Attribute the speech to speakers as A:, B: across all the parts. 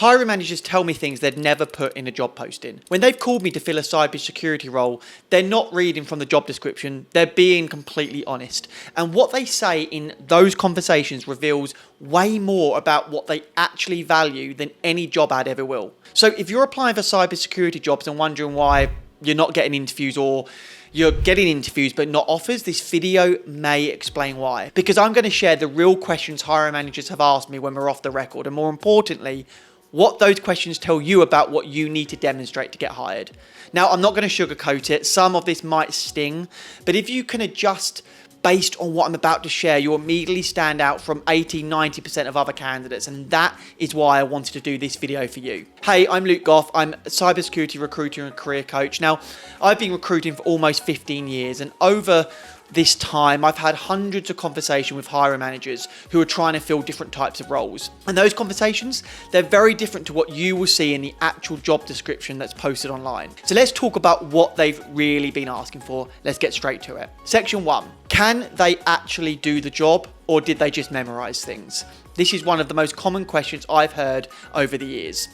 A: Hiring managers tell me things they'd never put in a job posting. When they've called me to fill a cybersecurity role, they're not reading from the job description, they're being completely honest. And what they say in those conversations reveals way more about what they actually value than any job ad ever will. So if you're applying for cybersecurity jobs and wondering why you're not getting interviews, or you're getting interviews but not offers, this video may explain why. Because I'm going to share the real questions hiring managers have asked me when we're off the record, and more importantly, what those questions tell you about what you need to demonstrate to get hired. Now, I'm not going to sugarcoat it. Some of this might sting, but if you can adjust based on what I'm about to share, you'll immediately stand out from 80-90% of other candidates, and that is why I wanted to do this video for you. Hey, I'm Gough. I'm a cybersecurity recruiter and career coach. Now, I've been recruiting for almost 15 years, and over this time, I've had hundreds of conversations with hiring managers who are trying to fill different types of roles. And those conversations, they're very different to what you will see in the actual job description that's posted online. So let's talk about what they've really been asking for. Let's get straight to it. Section 1. Can they actually do the job, or did they just memorize things? This is one of the most common questions I've heard over the years.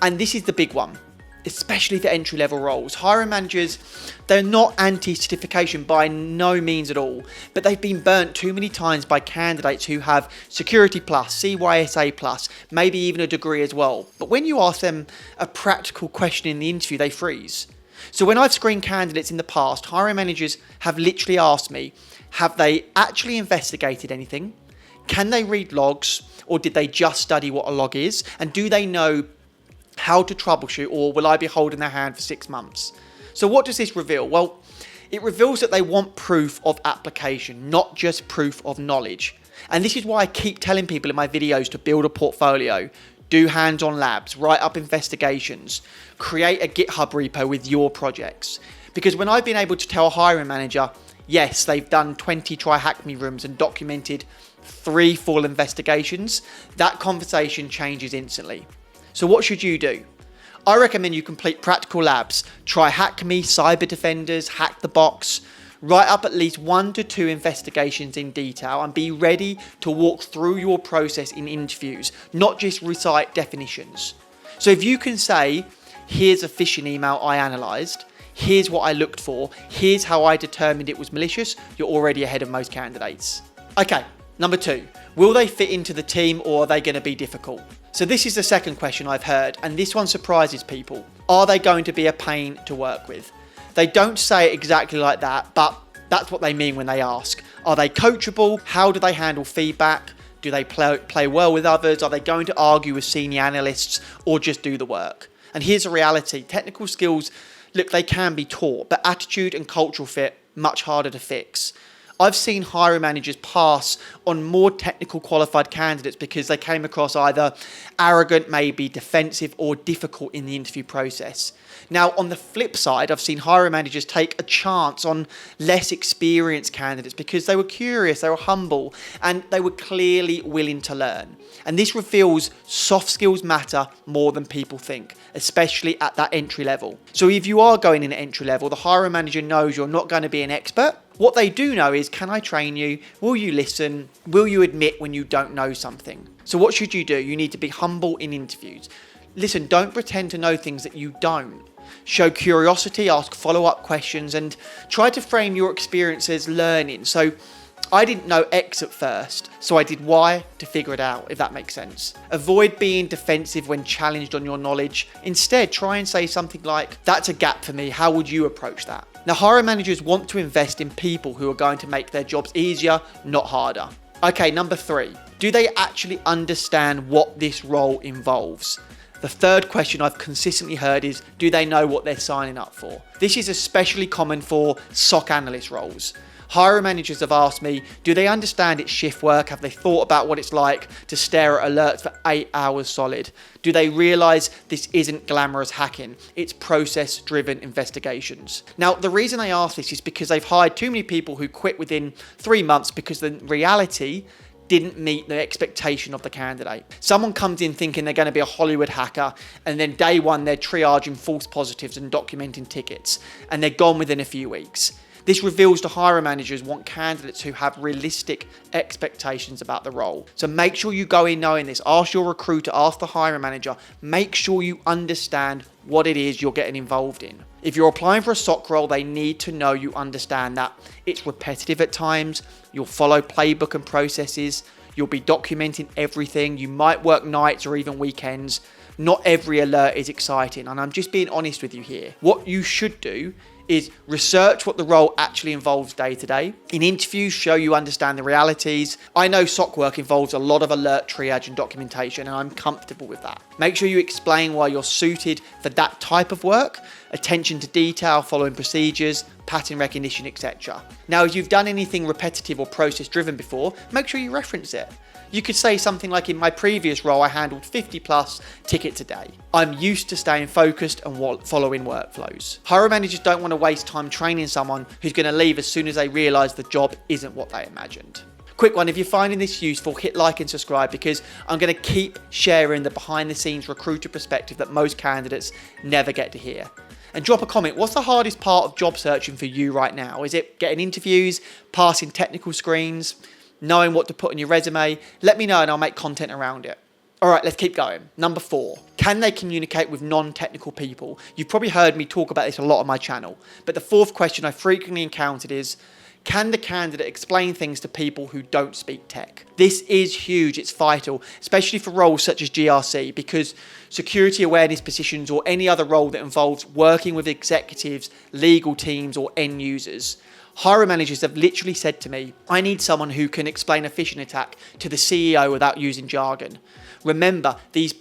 A: And this is the big one, especially for entry-level roles. Hiring managers, they're not anti-certification by no means at all, but they've been burnt too many times by candidates who have Security Plus, CYSA Plus, maybe even a degree as well. But when you ask them a practical question in the interview, they freeze. So when I've screened candidates in the past, hiring managers have literally asked me, have they actually investigated anything? Can they read logs, or did they just study what a log is? And do they know how to troubleshoot, or will I be holding their hand for 6 months? So what does this reveal? Well, it reveals that they want proof of application, not just proof of knowledge. And this is why I keep telling people in my videos to build a portfolio, do hands-on labs, write up investigations, create a GitHub repo with your projects. Because when I've been able to tell a hiring manager, yes, they've done 20 try hack me rooms and documented 3 full investigations, that conversation changes instantly. So what should you do? I recommend you complete practical labs. Try Hack Me, CyberDefenders, Hack the Box. Write up at least 1 to 2 investigations in detail and be ready to walk through your process in interviews, not just recite definitions. So if you can say, here's a phishing email I analysed, here's what I looked for, here's how I determined it was malicious, you're already ahead of most candidates. Okay, number 2, will they fit into the team, or are they going to be difficult? So this is the second question I've heard, and this one surprises people. Are they going to be a pain to work with? They don't say it exactly like that, but that's what they mean when they ask. Are they coachable? How do they handle feedback? Do they play well with others? Are they going to argue with senior analysts, or just do the work? And here's the reality. Technical skills, look, they can be taught, but attitude and cultural fit, much harder to fix. I've seen hiring managers pass on more technical qualified candidates because they came across either arrogant, maybe defensive, or difficult in the interview process. Now, on the flip side, I've seen hiring managers take a chance on less experienced candidates because they were curious, they were humble, and they were clearly willing to learn. And this reveals soft skills matter more than people think, especially at that entry level. So if you are going in at entry level, the hiring manager knows you're not going to be an expert. What they do know is, can I train you? Will you listen? Will you admit when you don't know something? So what should you do? You need to be humble in interviews. Listen, don't pretend to know things that you don't. Show curiosity, ask follow-up questions, and try to frame your experience as learning. So I didn't know X at first, so I did Y to figure it out, if that makes sense. Avoid being defensive when challenged on your knowledge. Instead, try and say something like, that's a gap for me, how would you approach that? Now, hiring managers want to invest in people who are going to make their jobs easier, not harder. Okay, number 3, do they actually understand what this role involves? The third question I've consistently heard is, do they know what they're signing up for? This is especially common for SOC analyst roles. Hiring managers have asked me, do they understand it's shift work? Have they thought about what it's like to stare at alerts for 8 hours solid? Do they realise this isn't glamorous hacking? It's process-driven investigations. Now, the reason I ask this is because they've hired too many people who quit within 3 months because the reality didn't meet the expectation of the candidate. Someone comes in thinking they're going to be a Hollywood hacker, and then day one they're triaging false positives and documenting tickets, and they're gone within a few weeks. This reveals to hiring managers want candidates who have realistic expectations about the role. So make sure you go in knowing this. Ask your recruiter, ask the hiring manager. Make sure you understand what it is you're getting involved in. If you're applying for a SOC role, they need to know you understand that it's repetitive at times. You'll follow playbook and processes. You'll be documenting everything. You might work nights or even weekends. Not every alert is exciting, and I'm just being honest with you here. What you should do is research what the role actually involves day to day. In interviews, show you understand the realities. I know SOC work involves a lot of alert triage and documentation, and I'm comfortable with that. Make sure you explain why you're suited for that type of work, attention to detail, following procedures, pattern recognition, etc. Now, if you've done anything repetitive or process driven before, make sure you reference it. You could say something like, in my previous role, I handled 50 plus tickets a day. I'm used to staying focused and following workflows. Hiring managers don't want to waste time training someone who's going to leave as soon as they realise the job isn't what they imagined. Quick one, if you're finding this useful, hit like and subscribe, because I'm going to keep sharing the behind the scenes recruiter perspective that most candidates never get to hear. And drop a comment. What's the hardest part of job searching for you right now? Is it getting interviews, passing technical screens, knowing what to put on your resume? Let me know and I'll make content around it. All right, let's keep going. Number 4, can they communicate with non-technical people? You've probably heard me talk about this a lot on my channel, but the 4th question I frequently encountered is, can the candidate explain things to people who don't speak tech? This is huge, it's vital, especially for roles such as GRC, because security awareness positions or any other role that involves working with executives, legal teams, or end users. Hiring managers have literally said to me, I need someone who can explain a phishing attack to the CEO without using jargon. Remember, these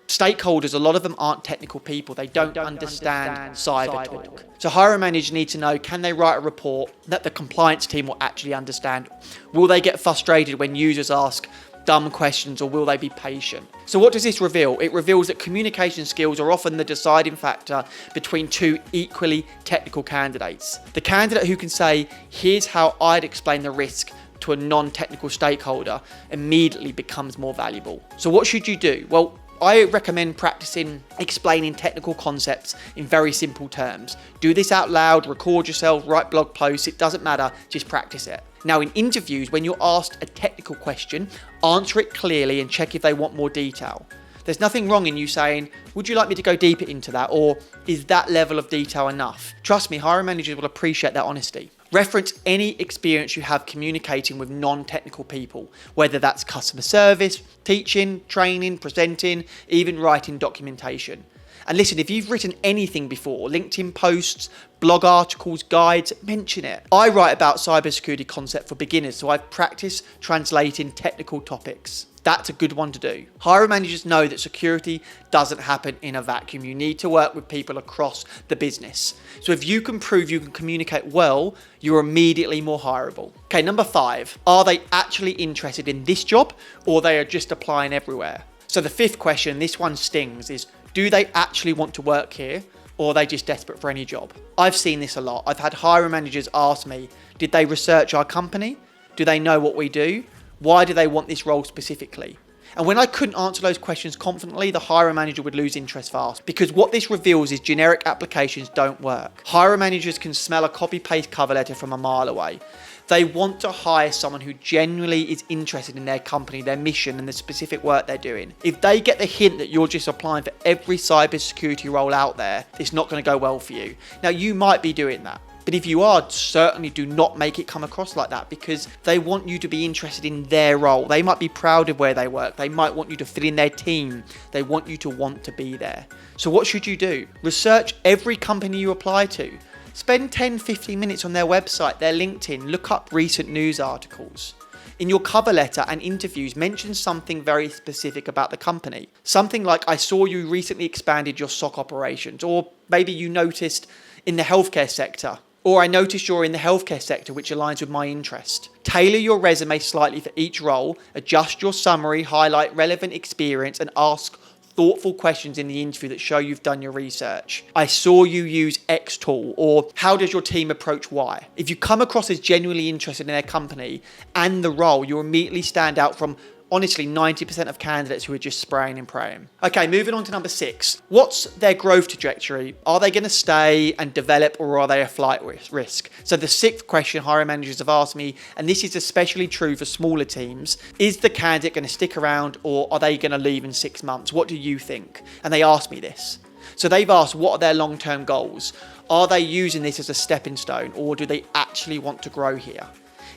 A: stakeholders, a lot of them aren't technical people. They don't understand cyber talk. So hiring managers need to know, can they write a report that the compliance team will actually understand? Will they get frustrated when users ask dumb questions, or will they be patient? So what does this reveal? It reveals that communication skills are often the deciding factor between two equally technical candidates. The candidate who can say, here's how I'd explain the risk to a non-technical stakeholder, immediately becomes more valuable. So what should you do? Well, I recommend practicing explaining technical concepts in very simple terms. Do this out loud, record yourself, write blog posts, it doesn't matter, just practice it. Now, in interviews, when you're asked a technical question, answer it clearly and check if they want more detail. There's nothing wrong in you saying, would you like me to go deeper into that? Or is that level of detail enough? Trust me, hiring managers will appreciate that honesty. Reference any experience you have communicating with non-technical people, whether that's customer service, teaching, training, presenting, even writing documentation. And listen, if you've written anything before, LinkedIn posts, blog articles, guides, mention it. I write about cybersecurity concept for beginners, so I've practiced translating technical topics. That's a good one to do. Hiring managers know that security doesn't happen in a vacuum. You need to work with people across the business. So if you can prove you can communicate well, you're immediately more hireable. Okay, number 5, are they actually interested in this job, or they are just applying everywhere? So the 5th question, this one stings, is do they actually want to work here, or are they just desperate for any job? I've seen this a lot. I've had hiring managers ask me, did they research our company? Do they know what we do? Why do they want this role specifically? And when I couldn't answer those questions confidently, the hiring manager would lose interest fast, because what this reveals is generic applications don't work. Hiring managers can smell a copy-paste cover letter from a mile away. They want to hire someone who genuinely is interested in their company, their mission, and the specific work they're doing. If they get the hint that you're just applying for every cybersecurity role out there, it's not going to go well for you. Now, you might be doing that. But if you are, certainly do not make it come across like that, because they want you to be interested in their role. They might be proud of where they work. They might want you to fit in their team. They want you to want to be there. So what should you do? Research every company you apply to. Spend 10-15 minutes on their website, their LinkedIn. Look up recent news articles. In your cover letter and interviews, mention something very specific about the company. Something like, I saw you recently expanded your SOC operations, or maybe you noticed in the healthcare sector. Or I noticed you're in the healthcare sector, which aligns with my interest. Tailor your resume slightly for each role, adjust your summary, highlight relevant experience, and ask thoughtful questions in the interview that show you've done your research. I saw you use X tool, or how does your team approach Y? If you come across as genuinely interested in their company and the role, you'll immediately stand out from honestly 90% of candidates who are just spraying and praying. Okay, moving on to number 6. What's their growth trajectory? Are they going to stay and develop, or are they a flight risk? So the 6th question hiring managers have asked me, and this is especially true for smaller teams, is the candidate going to stick around, or are they going to leave in 6 months? What do you think? And they asked me this. So they've asked, what are their long-term goals? Are they using this as a stepping stone, or do they actually want to grow here?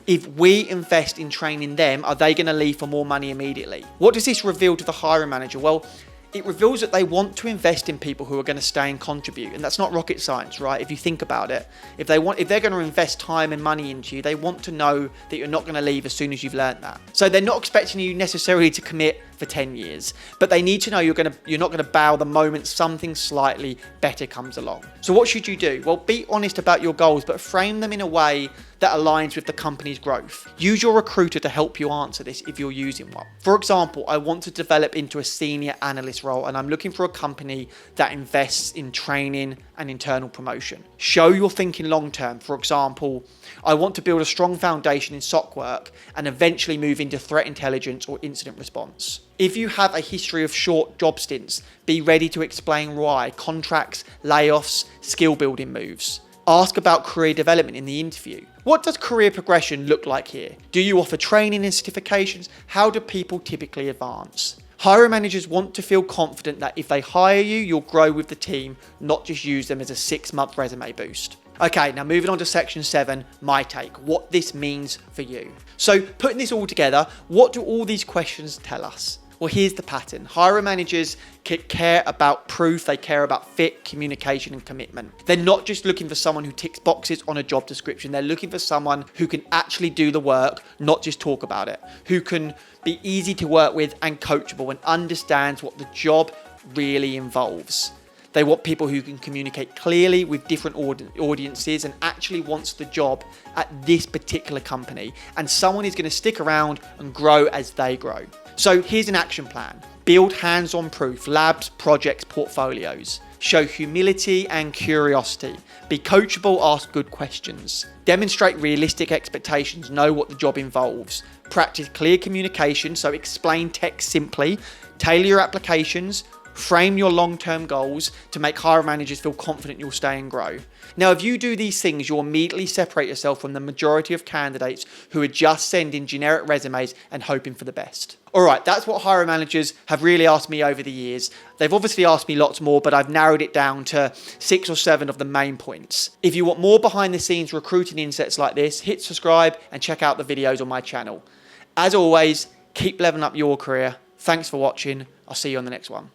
A: If we invest in training them, are they going to leave for more money immediately? What does this reveal to the hiring manager? Well, it reveals that they want to invest in people who are going to stay and contribute. And that's not rocket science, right? If you think about it, if they're going to invest time and money into you, they want to know that you're not going to leave as soon as you've learned that. So they're not expecting you necessarily to commit for 10 years, but they need to know you're not going to bow the moment something slightly better comes along. So what should you do? Well, be honest about your goals, but frame them in a way that aligns with the company's growth. Use your recruiter to help you answer this if you're using one. For example, I want to develop into a senior analyst role, and I'm looking for a company that invests in training and internal promotion. Show you're thinking long term. For example, I want to build a strong foundation in SOC work and eventually move into threat intelligence or incident response. If you have a history of short job stints, be ready to explain why: contracts, layoffs, skill building moves. Ask about career development in the interview. What does career progression look like here? Do you offer training and certifications? How do people typically advance? Hiring managers want to feel confident that if they hire you, you'll grow with the team, not just use them as a 6-month resume boost. Okay, now moving on to section 7, my take, what this means for you. So putting this all together, what do all these questions tell us? Well, here's the pattern. Hiring managers care about proof, they care about fit, communication, and commitment. They're not just looking for someone who ticks boxes on a job description. They're looking for someone who can actually do the work, not just talk about it, who can be easy to work with and coachable and understands what the job really involves. They want people who can communicate clearly with different audiences and actually wants the job at this particular company. And someone is going to stick around and grow as they grow. So here's an action plan. Build hands-on proof, labs, projects, portfolios. Show humility and curiosity. Be coachable, ask good questions. Demonstrate realistic expectations, know what the job involves. Practice clear communication, so explain tech simply. Tailor your applications. Frame your long-term goals to make hiring managers feel confident you'll stay and grow. Now, if you do these things, you'll immediately separate yourself from the majority of candidates who are just sending generic resumes and hoping for the best. All right, that's what hiring managers have really asked me over the years. They've obviously asked me lots more, but I've narrowed it down to 6 or 7 of the main points. If you want more behind the scenes recruiting insights like this, hit subscribe and check out the videos on my channel. As always, keep leveling up your career. Thanks for watching. I'll see you on the next one.